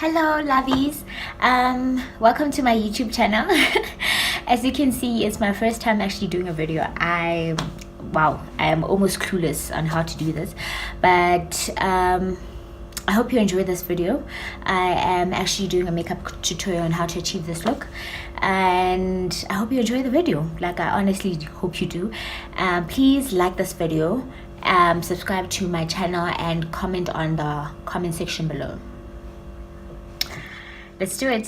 Hello lovies, welcome to my YouTube channel. As you can see, it's my first time actually doing a video. I am almost clueless on how to do this, but I hope you enjoy this video. I am actually doing a makeup tutorial on how to achieve this look, and I hope you enjoy the video. Like, I honestly hope you do. Please like this video, subscribe to my channel, and comment on the comment section below. Let's do it.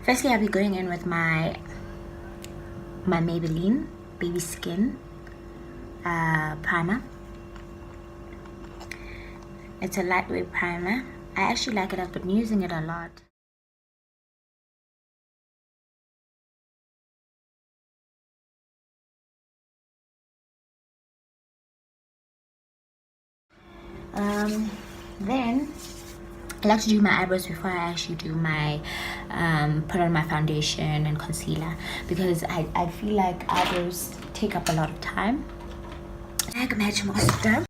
Firstly, I'll be going in with my Maybelline Baby Skin primer. It's a lightweight primer. I actually like it. I've been using it a lot. Then I like to do my eyebrows before I actually do my put on my foundation and concealer, because I feel like eyebrows take up a lot of time. Like Match Master.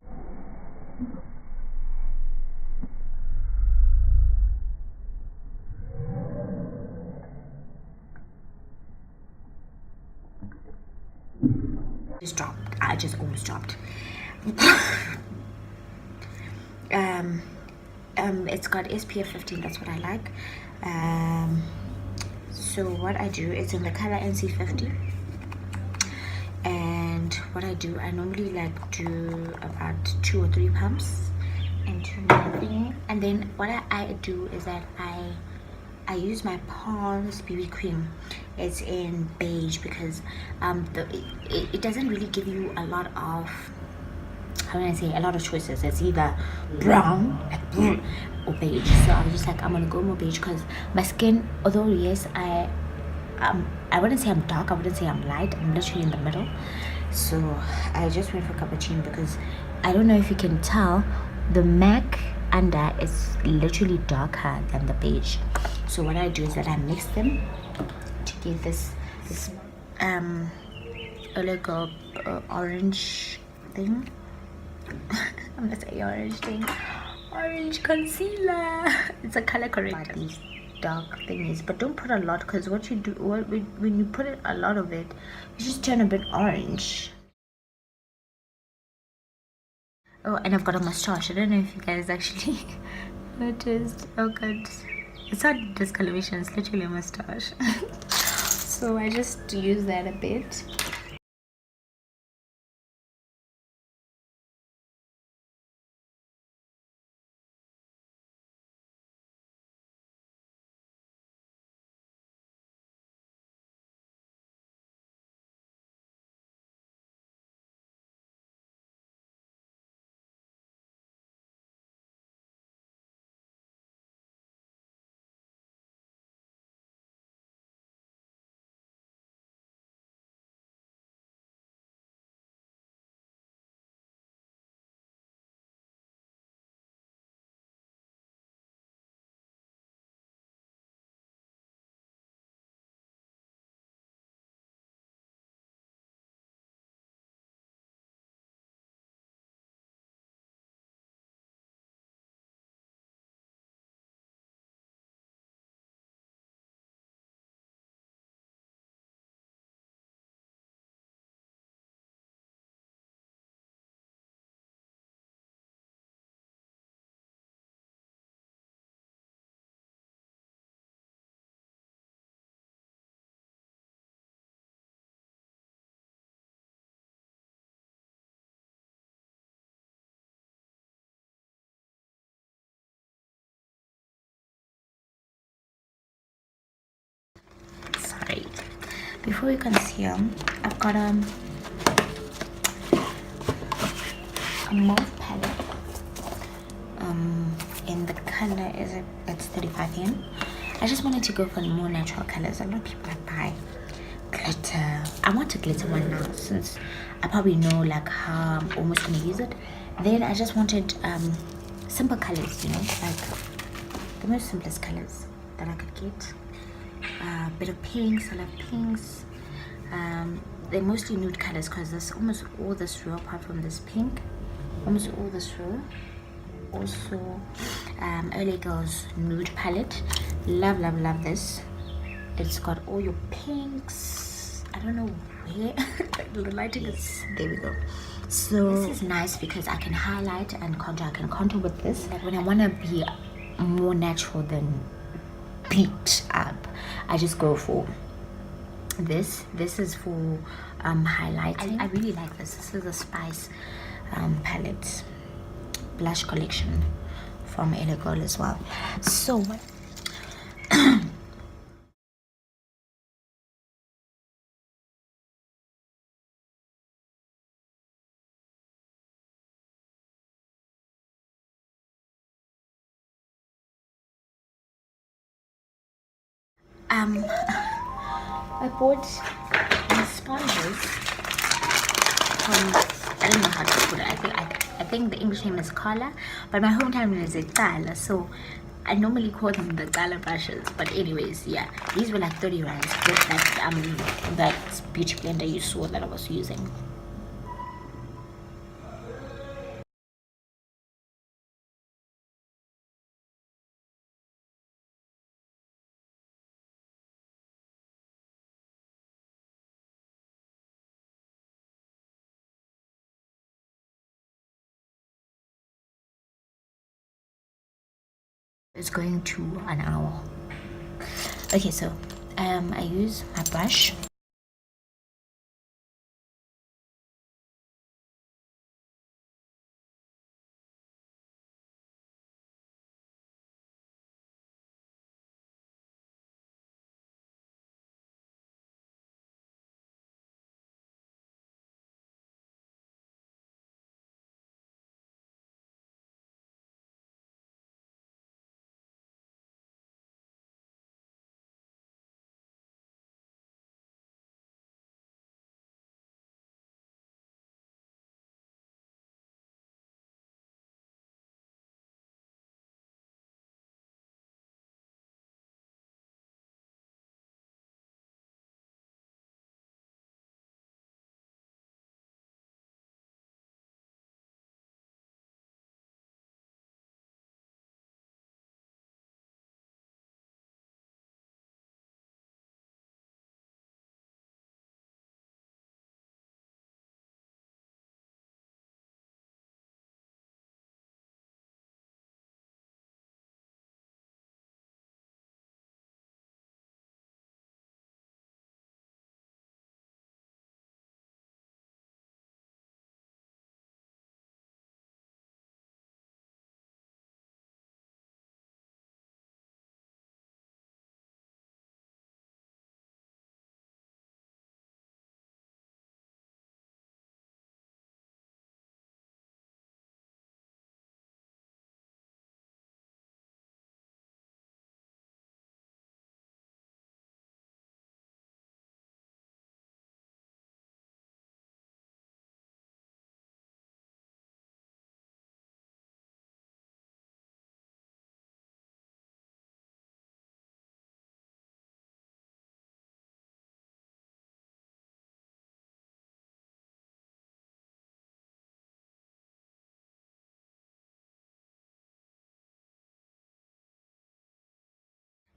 Just dropped. I just almost dropped. It's got SPF 15. That's what I like. So what I do is in the color NC50, and what I do, I normally like do about 2 or 3 pumps into my thing, and then what I do is that I use my Pond's BB cream. It's in beige because it doesn't really give you a lot of, how can I say, a lot of choices. It's either brown, like, or beige. So I was just like, I'm gonna go more beige because my skin, although yes, I wouldn't say I'm dark, I wouldn't say I'm light, I'm literally in the middle. So I just went for cappuccino because I don't know if you can tell, the MAC under is literally darker than the beige. So what I do is that I mix them to get this oligo orange thing. I'm gonna say orange thing. Orange concealer. It's a color corrector. These dark thingies, but don't put a lot, because what you do, when you put a lot of it, you just turn a bit orange. Oh, and I've got a mustache. I don't know if you guys actually noticed. Oh god, it's not discoloration, it's literally a mustache. So I just use that a bit. Sorry. Before we conceal, I've got a mauve palette. In the color it's 35M. I just wanted to go for more natural colors. A lot of people buy glitter. I want a glitter one now, since I probably know like how I'm almost gonna use it. Then I just wanted simple colors, you know, like the most simplest colors that I could get. A bit of pinks. I love pinks. They're mostly nude colors, because there's almost all this row, apart from this pink, almost all this row. Also, LA Girls Nude Palette. Love, love, love this. It's got all your pinks. I don't know where the lighting is. There we go. So this is nice because I can highlight and contour. I can contour with this. Like when I want to be more natural than beat up, I just go for this. This is for highlighting. I really like this. This is a Spice palette blush collection from LA Girl as well. So I bought these sponges from, I don't know how to put it. I think the English name is Kala, but my hometown name is Kala, so I normally call them the Kala brushes. But anyways, yeah, these were like 30 rands with that beauty blender you saw that I was using. It's going to an hour. Okay, so I use my brush.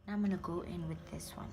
Now I'm gonna go in with this one.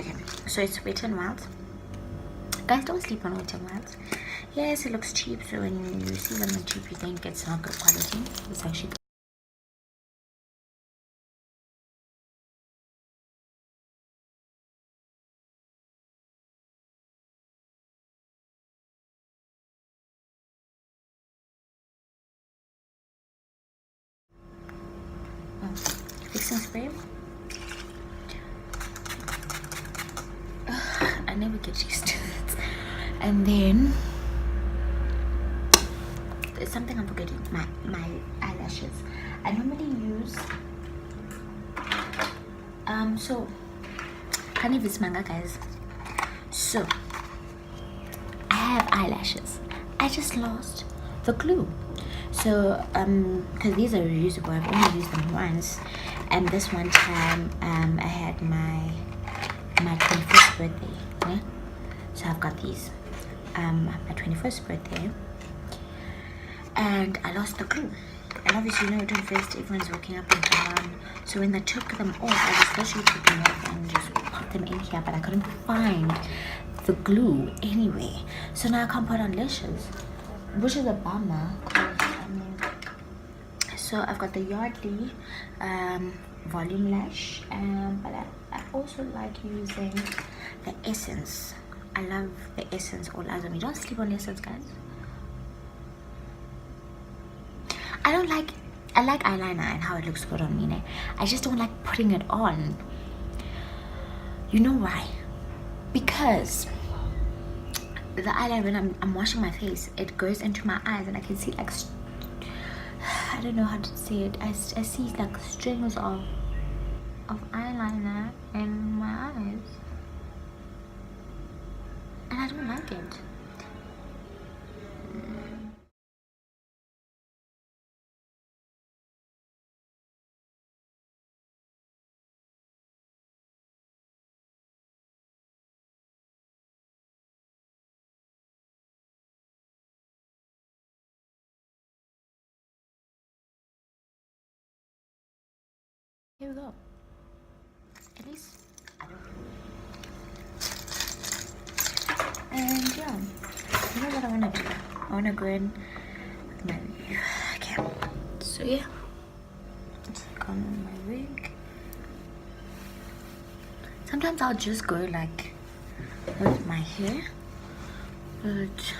Okay, so it's Wet n Wild. Guys, don't sleep on Wet n Wild. Yes, it looks cheap, so when you see them on cheap, you think it's not good quality. It's actually fixing spray. I never get used to it. And then there's something I'm forgetting. My eyelashes. I normally use so honey vismanga, guys. So I have eyelashes. I just lost the glue. So because these are reusable, I've only used them once, and this one time I had my 21st birthday, yeah? So I've got these my 21st birthday, and I lost the glue. And obviously, you know, during first everyone's walking up and down, so when I took them off, I was literally taking them off and just put them in here, but I couldn't find the glue anyway, so now I can't put on lashes, which is a bummer. So I've got the Yardley volume lash, but I also like using the Essence. I love the Essence All Eyes on Me. Don't sleep on Essence, guys. I like eyeliner and how it looks good on me. I just don't like putting it on. You know why? Because the eyeliner, when I'm washing my face, it goes into my eyes and I can see like I don't know how to say it. I see like strings of eyeliner in my eyes, and I don't like it. Here we go. At least I don't. And yeah, you know what I want to do? I want to go in with my okay. So yeah, take on my wig. Sometimes I'll just go like with my hair, but